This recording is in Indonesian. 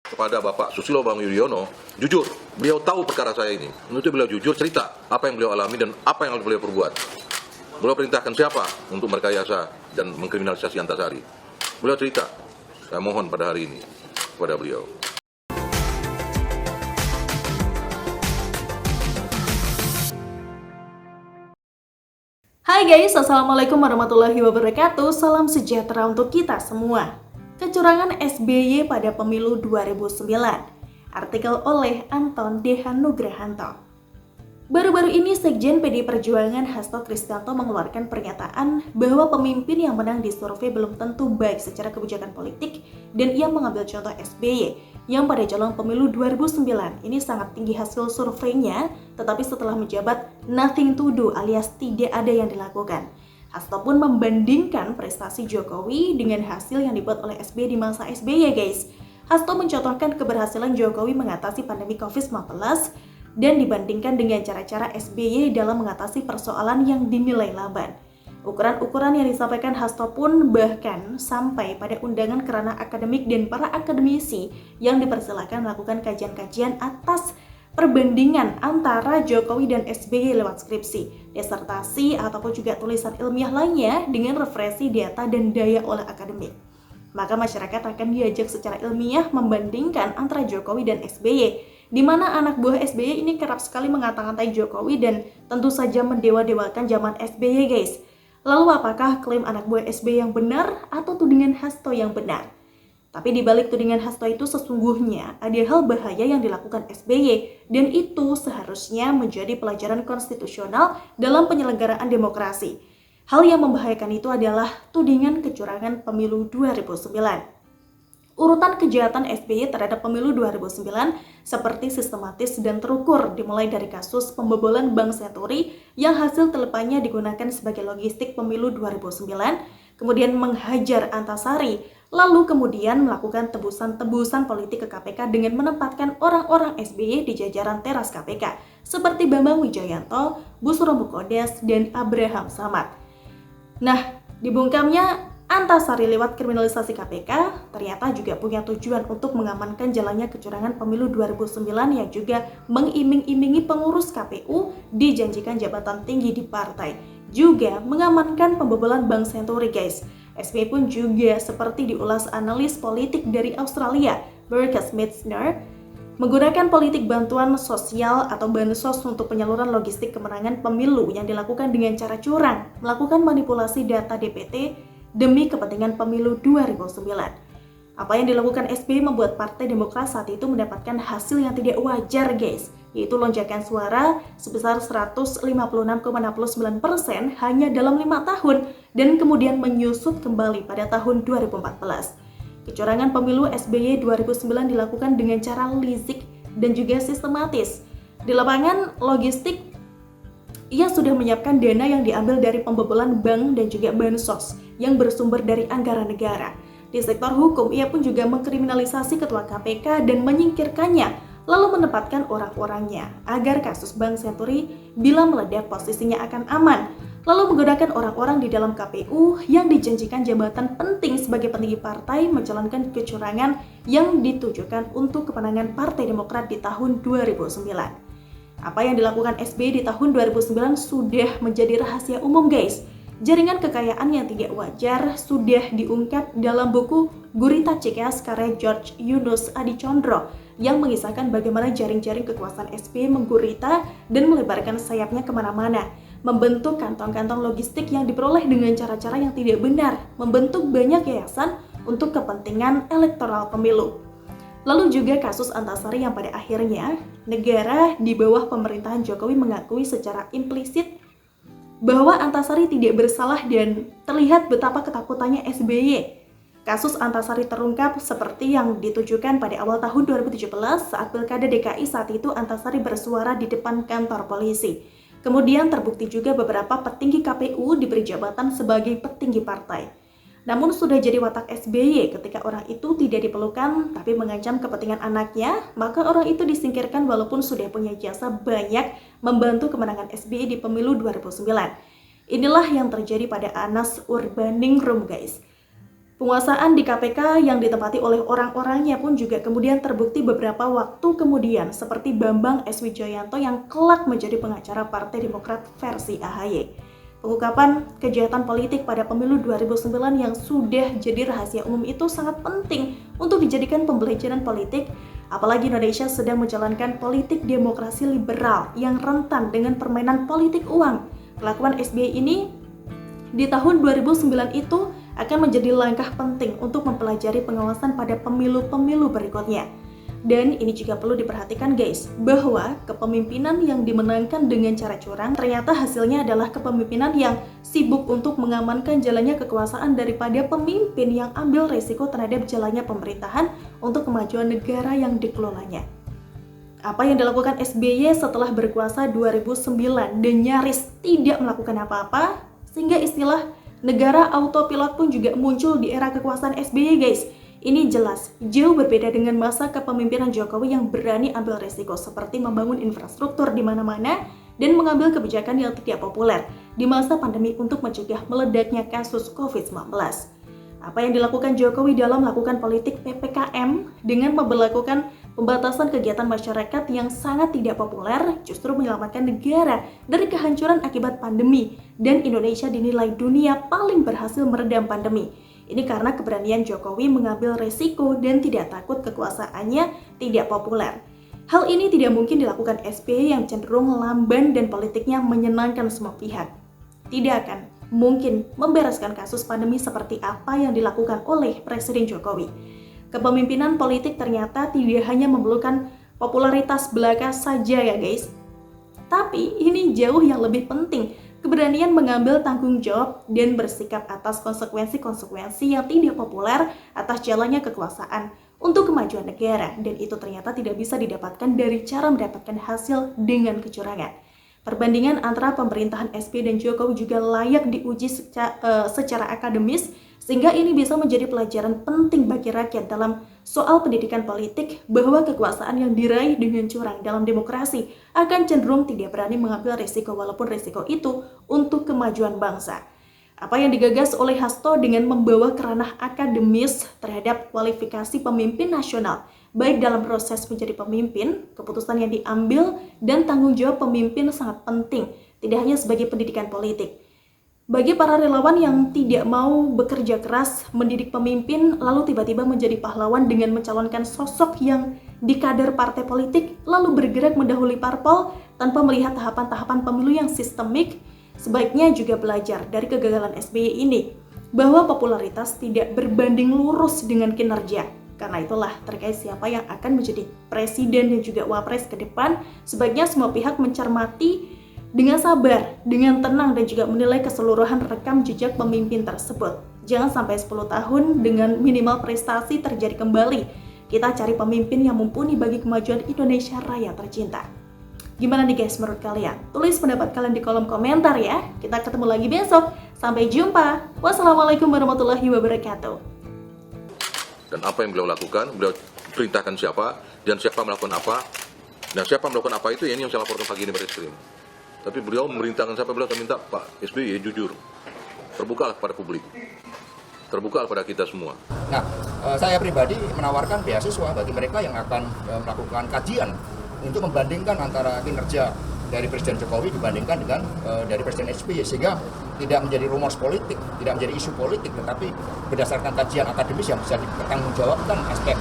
kepada Bapak Susilo Bambang Yudhoyono, jujur, beliau tahu perkara saya ini. Untuk beliau jujur cerita apa yang beliau alami dan apa yang beliau perbuat. Beliau perintahkan siapa untuk merekayasa dan mengkriminalisasi Antasari. Beliau cerita. Saya mohon pada hari ini kepada beliau. Hai guys, Assalamualaikum warahmatullahi wabarakatuh. Salam sejahtera untuk kita semua. Kecurangan SBY pada pemilu 2009. Artikel oleh Anton Dehan Nugrahanto. Baru-baru ini Sekjen PD Perjuangan Hasto Kristianto mengeluarkan pernyataan bahwa pemimpin yang menang di survei belum tentu baik secara kebijakan politik, dan ia mengambil contoh SBY yang pada jelang pemilu 2009 ini sangat tinggi hasil surveinya, tetapi setelah menjabat nothing to do alias tidak ada yang dilakukan. Hasto pun membandingkan prestasi Jokowi dengan hasil yang dibuat oleh SBY di masa SBY guys. Hasto mencontohkan keberhasilan Jokowi mengatasi pandemi COVID-19 dan dibandingkan dengan cara-cara SBY dalam mengatasi persoalan yang dinilai lamban. Ukuran-ukuran yang disampaikan Hasto pun bahkan sampai pada undangan kerana akademik dan para akademisi yang dipersilakan melakukan kajian-kajian atas perbandingan antara Jokowi dan SBY lewat skripsi, disertasi, ataupun juga tulisan ilmiah lainnya dengan referensi data dan daya olah akademik. Maka masyarakat akan diajak secara ilmiah membandingkan antara Jokowi dan SBY, di mana anak buah SBY ini kerap sekali mengata-ngatai Jokowi dan tentu saja mendewa-dewakan zaman SBY guys. Lalu apakah klaim anak buah SBY yang benar atau tudingan Hasto yang benar? Tapi di balik tudingan Hasto itu sesungguhnya ada hal bahaya yang dilakukan SBY, dan itu seharusnya menjadi pelajaran konstitusional dalam penyelenggaraan demokrasi. Hal yang membahayakan itu adalah tudingan kecurangan pemilu 2009. Urutan kejahatan SBY terhadap pemilu 2009 seperti sistematis dan terukur, dimulai dari kasus pembobolan Bank Senturi yang hasil telepannya digunakan sebagai logistik pemilu 2009, kemudian menghajar Antasari, lalu kemudian melakukan tebusan-tebusan politik ke KPK dengan menempatkan orang-orang SBY di jajaran teras KPK seperti Bambang Wijoyanto, Bussro Mukodas, dan Abraham Samad. Nah, dibungkamnya Antasari lewat kriminalisasi KPK ternyata juga punya tujuan untuk mengamankan jalannya kecurangan pemilu 2009 yang juga mengiming-imingi pengurus KPU dijanjikan jabatan tinggi di partai. Juga mengamankan pembobolan Bank Senturi guys. SBY pun juga seperti diulas analis politik dari Australia, Marcus Mitzner, menggunakan politik bantuan sosial atau bansos untuk penyaluran logistik kemenangan pemilu yang dilakukan dengan cara curang, melakukan manipulasi data DPT demi kepentingan pemilu 2009. Apa yang dilakukan SBY membuat Partai Demokrat saat itu mendapatkan hasil yang tidak wajar guys, yaitu lonjakan suara sebesar 156,69% hanya dalam 5 tahun dan kemudian menyusut kembali pada tahun 2014. Kecurangan pemilu SBY 2009 dilakukan dengan cara lizik dan juga sistematis. Di lapangan logistik, ia sudah menyiapkan dana yang diambil dari pembobolan bank dan juga bansos yang bersumber dari anggaran negara. Di sektor hukum, ia pun juga mengkriminalisasi ketua KPK dan menyingkirkannya, lalu menempatkan orang-orangnya agar kasus Bank Senturi bila meledak posisinya akan aman, lalu menggunakan orang-orang di dalam KPU yang dijanjikan jabatan penting sebagai petinggi partai menjalankan kecurangan yang ditujukan untuk kemenangan Partai Demokrat di tahun 2009. Apa yang dilakukan SBY di tahun 2009 sudah menjadi rahasia umum guys. Jaringan kekayaan yang tidak wajar sudah diungkap dalam buku Gurita Cikeas karya George Yunus Adicondro yang mengisahkan bagaimana jaring-jaring kekuasaan SBY menggurita dan melebarkan sayapnya kemana-mana, membentuk kantong-kantong logistik yang diperoleh dengan cara-cara yang tidak benar, membentuk banyak yayasan untuk kepentingan elektoral pemilu. Lalu juga kasus Antasari yang pada akhirnya negara di bawah pemerintahan Jokowi mengakui secara implisit bahwa Antasari tidak bersalah dan terlihat betapa ketakutannya SBY. Kasus Antasari terungkap seperti yang ditujukan pada awal tahun 2017 saat Pilkada DKI saat itu Antasari bersuara di depan kantor polisi. Kemudian terbukti juga beberapa petinggi KPU diberi jabatan sebagai petinggi partai. Namun sudah jadi watak SBY ketika orang itu tidak diperlukan tapi mengancam kepentingan anaknya, maka orang itu disingkirkan walaupun sudah punya jasa banyak membantu kemenangan SBY di pemilu 2009. Inilah yang terjadi pada Anas Urbaningrum guys. Penguasaan di KPK yang ditempati oleh orang-orangnya pun juga kemudian terbukti beberapa waktu kemudian seperti Bambang S. Wijoyanto yang kelak menjadi pengacara Partai Demokrat versi AHY. Pengungkapan kejahatan politik pada pemilu 2009 yang sudah jadi rahasia umum itu sangat penting untuk dijadikan pembelajaran politik, apalagi Indonesia sedang menjalankan politik demokrasi liberal yang rentan dengan permainan politik uang. Kelakuan SBY ini di tahun 2009 itu akan menjadi langkah penting untuk mempelajari pengawasan pada pemilu-pemilu berikutnya. Dan ini juga perlu diperhatikan guys, bahwa kepemimpinan yang dimenangkan dengan cara curang ternyata hasilnya adalah kepemimpinan yang sibuk untuk mengamankan jalannya kekuasaan daripada pemimpin yang ambil resiko terhadap jalannya pemerintahan untuk kemajuan negara yang dikelolanya. Apa yang dilakukan SBY setelah berkuasa 2009 dan nyaris tidak melakukan apa-apa, sehingga istilah negara autopilot pun juga muncul di era kekuasaan SBY guys. Ini jelas jauh berbeda dengan masa kepemimpinan Jokowi yang berani ambil resiko seperti membangun infrastruktur di mana-mana dan mengambil kebijakan yang tidak populer di masa pandemi untuk mencegah meledaknya kasus COVID-19. Apa yang dilakukan Jokowi dalam melakukan politik PPKM dengan memberlakukan pembatasan kegiatan masyarakat yang sangat tidak populer justru menyelamatkan negara dari kehancuran akibat pandemi dan Indonesia dinilai dunia paling berhasil meredam pandemi. Ini karena keberanian Jokowi mengambil resiko dan tidak takut kekuasaannya tidak populer. Hal ini tidak mungkin dilakukan SBY yang cenderung lamban dan politiknya menyenangkan semua pihak. Tidak akan mungkin membereskan kasus pandemi seperti apa yang dilakukan oleh Presiden Jokowi. Kepemimpinan politik ternyata tidak hanya memerlukan popularitas belaka saja ya guys. Tapi ini jauh yang lebih penting, keberanian mengambil tanggung jawab dan bersikap atas konsekuensi-konsekuensi yang tidak populer atas jalannya kekuasaan untuk kemajuan negara, dan itu ternyata tidak bisa didapatkan dari cara mendapatkan hasil dengan kecurangan. Perbandingan antara pemerintahan SBY dan Jokowi juga layak diuji secara akademis, sehingga ini bisa menjadi pelajaran penting bagi rakyat dalam soal pendidikan politik bahwa kekuasaan yang diraih dengan curang dalam demokrasi akan cenderung tidak berani mengambil risiko walaupun risiko itu untuk kemajuan bangsa. Apa yang digagas oleh Hasto dengan membawa ke ranah akademis terhadap kualifikasi pemimpin nasional, baik dalam proses menjadi pemimpin, keputusan yang diambil, dan tanggung jawab pemimpin sangat penting, tidak hanya sebagai pendidikan politik. Bagi para relawan yang tidak mau bekerja keras mendidik pemimpin, lalu tiba-tiba menjadi pahlawan dengan mencalonkan sosok yang di kader partai politik, lalu bergerak mendahului parpol tanpa melihat tahapan-tahapan pemilu yang sistemik, sebaiknya juga belajar dari kegagalan SBY ini, bahwa popularitas tidak berbanding lurus dengan kinerja. Karena itulah terkait siapa yang akan menjadi presiden dan juga wapres ke depan, sebaiknya semua pihak mencermati dengan sabar, dengan tenang, dan juga menilai keseluruhan rekam jejak pemimpin tersebut. Jangan sampai 10 tahun dengan minimal prestasi terjadi kembali. Kita cari pemimpin yang mumpuni bagi kemajuan Indonesia Raya tercinta. Gimana nih guys menurut kalian? Tulis pendapat kalian di kolom komentar ya. Kita ketemu lagi besok. Sampai jumpa. Wassalamualaikum warahmatullahi wabarakatuh. Dan apa yang beliau lakukan, beliau perintahkan siapa, dan siapa melakukan apa, dan siapa melakukan apa itu, ini yang saya laporkan pagi ini Baris Krim. Tapi beliau memerintahkan siapa, beliau minta Pak SBY jujur, terbukalah kepada publik, terbukalah pada kita semua. Nah, saya pribadi menawarkan beasiswa bagi mereka yang akan melakukan kajian untuk membandingkan antara kinerja dari Presiden Jokowi dibandingkan dengan dari Presiden SBY, sehingga tidak menjadi rumors politik, tidak menjadi isu politik, tetapi berdasarkan kajian akademis yang bisa dipertanggungjawabkan aspek